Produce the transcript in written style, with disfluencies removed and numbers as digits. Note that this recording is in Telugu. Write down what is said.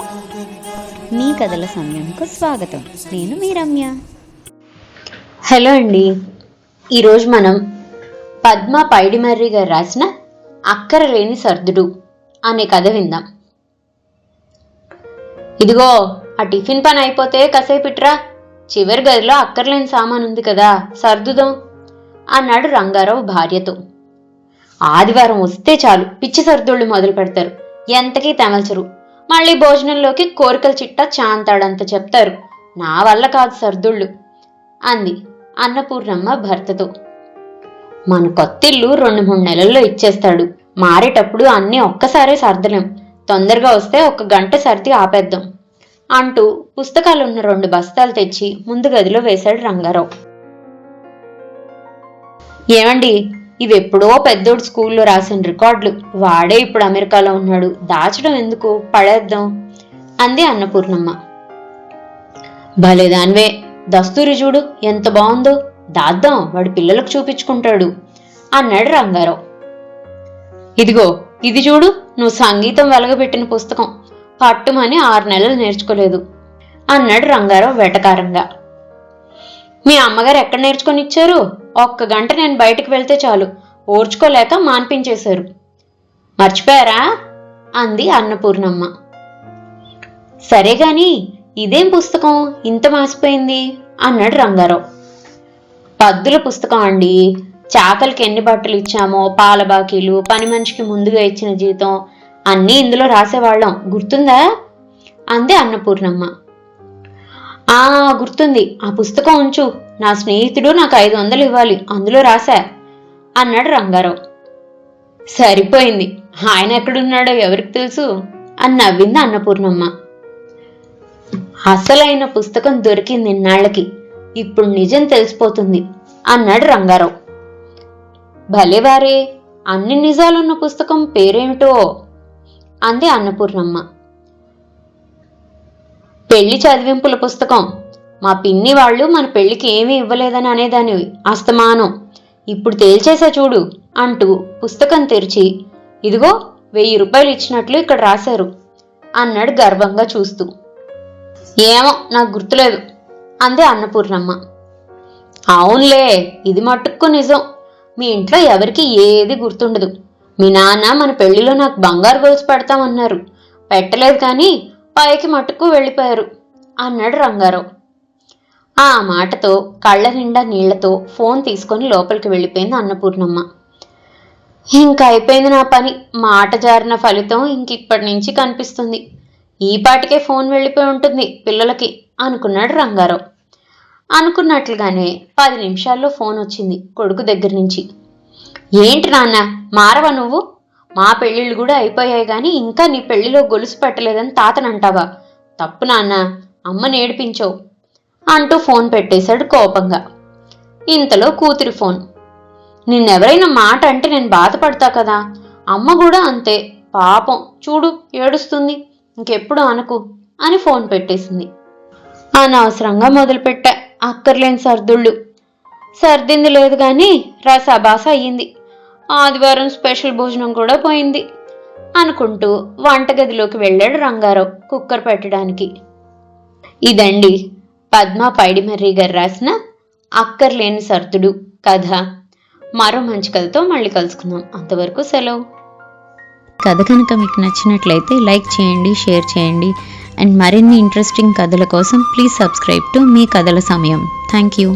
మీ కథల సమయంకు స్వాగతం. నేను మీ రమ్య. హలో అండి. ఈరోజు మనం పద్మ పైడిమర్రి గారు రాసిన అక్కరలేని సర్దుడు అనే కథ విందాం. ఇదిగో ఆ టిఫిన్ పని అయిపోతే కాసేపిట్రా, చివరి గదిలో అక్కర్లేని సామాను ఉంది కదా, సర్దుదాం అన్నాడు రంగారావు భార్యతో. ఆదివారం వస్తే చాలు పిచ్చి సర్దుళ్ళు మొదలు పెడతారు. ఎంతకీ తెమల్చరు. మళ్ళీ భోజనంలోకి కోరికల చిట్టా చాంతాడంత చెప్తారు. నా వల్ల కాదు సర్దుళ్ళు అంది అన్నపూర్ణమ్మ భర్తతో. మన కొత్తిల్లు 2-3 నెలల్లో ఇచ్చేస్తాడు. మారేటప్పుడు అన్నీ ఒక్కసారే సర్దలేం. తొందరగా వస్తే 1 గంట సర్ది ఆపేద్దాం అంటూ పుస్తకాలున్న 2 బస్తాలు తెచ్చి ముందు గదిలో వేశాడు రంగారావు. ఏమండి, ఇవెప్పుడో పెద్దోడు స్కూల్లో రాసిన రికార్డులు. వాడే ఇప్పుడు అమెరికాలో ఉన్నాడు. దాచడం ఎందుకు, పడేద్దాం అంది అన్నపూర్ణమ్మ. భలేదాన్వే, దస్తూరి చూడు ఎంత బాగుందో, దాద్దాం, వాడి పిల్లలకు చూపించుకుంటాడు అన్నాడు రంగారావు. ఇదిగో ఇది చూడు, నువ్వు సంగీతం వెలగబెట్టిన పుస్తకం, పట్టుమని 6 నెలలు నేర్చుకోలేదు అన్నాడు రంగారావు వెటకారంగా. మీ అమ్మగారు ఎక్కడ నేర్చుకొని ఇచ్చారు? 1 గంట నేను బయటికి వెళ్తే చాలు ఓర్చుకోలేక మాన్పించేశారు. మర్చిపోయారా అంది అన్నపూర్ణమ్మ. సరే గాని ఇదేం పుస్తకం ఇంత మాసిపోయింది అన్నాడు రంగారావు. పద్దుల పుస్తకం అండి. చాకలికి ఎన్ని బట్టలు ఇచ్చామో, పాల బాకీలు, పని మనిషికి ముందుగా ఇచ్చిన జీతం అన్నీ ఇందులో రాసేవాళ్ళం, గుర్తుందా అంది అన్నపూర్ణమ్మ. గుర్తుంది, ఆ పుస్తకం ఉంచు, నా స్నేహితుడు నాకు 500 ఇవ్వాలి, అందులో రాశా అన్నాడు రంగారావు. సరిపోయింది, ఆయన ఎక్కడున్నాడో ఎవరికి తెలుసు అని నవ్వింది అన్నపూర్ణమ్మ. అసలైన పుస్తకం దొరికింది ఇన్నాళ్లకి, ఇప్పుడు నిజం తెలిసిపోతుంది అన్నాడు రంగారావు. భలేవారే, అన్ని నిజాలున్న పుస్తకం పేరేమిటో అంది అన్నపూర్ణమ్మ. పెళ్లి చదివింపుల పుస్తకం. మా పిన్ని వాళ్ళు మన పెళ్లికి ఏమీ ఇవ్వలేదని అనేదానివి అస్తమానం. ఇప్పుడు తేల్చేసా చూడు అంటూ పుస్తకం తెరిచి, ఇదిగో 1000 రూపాయలు ఇచ్చినట్లు ఇక్కడ రాశారు అన్నాడు గర్వంగా చూస్తూ. ఏమో నాకు గుర్తులేదు అంది అన్నపూర్ణమ్మ. అవునులే, ఇది మట్టుక్కు నిజం. మీ ఇంట్లో ఎవరికి ఏది గుర్తుండదు. మీ నాన్న మన పెళ్లిలో నాకు బంగారు గొలుసు పెడతామన్నారు, పెట్టలేదు కానీ పైకి మట్టుకు వెళ్ళిపోయారు అన్నాడు రంగారావు. ఆ మాటతో కళ్ళ నిండా నీళ్లతో ఫోన్ తీసుకొని లోపలికి వెళ్ళిపోయింది అన్నపూర్ణమ్మ. ఇంకా అయిపోయింది నా పని. మాట జారిన ఫలితం ఇంకిప్పటి నుంచి కనిపిస్తుంది. ఈ పాటికే ఫోన్ వెళ్ళిపోయి ఉంటుంది పిల్లలకి అనుకున్నాడు రంగారావు. అనుకున్నట్లుగానే 10 నిమిషాల్లో ఫోన్ వచ్చింది కొడుకు దగ్గర నుంచి. ఏంటి నాన్న, మారవా నువ్వు? మా పెళ్లిళ్ళు కూడా అయిపోయాయి గాని ఇంకా నీ పెళ్లిలో గొలుసు పెట్టలేదని తాతనంటావా? తప్పు నాన్న, అమ్మని ఏడిపించవు అంటూ ఫోన్ పెట్టేశాడు కోపంగా. ఇంతలో కూతురి ఫోన్. నిన్నెవరైనా మాట అంటే నేను బాధపడతా కదా, అమ్మ కూడా అంతే, పాపం చూడు ఏడుస్తుంది, ఇంకెప్పుడు అనకు అని ఫోన్ పెట్టేసింది. అనవసరంగా మొదలుపెట్టా అక్కర్లేని సర్దుళ్ళు. సర్దింది లేదు గాని రసాబాస అయ్యింది. ఆదివారం స్పెషల్ భోజనం కూడా పోయింది అనుకుంటూ వంటగదిలోకి వెళ్ళాడు రంగారావు కుక్కర్ పెట్టడానికి. ఇదండి పద్మ పైడిమర్రి గారు రాసిన అక్కర్లేని సర్దుడు కథ. మరో మంచి కథతో మళ్ళీ కలుసుకుందాం. అంతవరకు సెలవు. కథ కనుక మీకు నచ్చినట్లయితే లైక్ చేయండి, షేర్ చేయండి. అండ్ మరిన్ని ఇంట్రెస్టింగ్ కథల కోసం ప్లీజ్ సబ్స్క్రైబ్ టు మీ కథల సమయం. Thank you.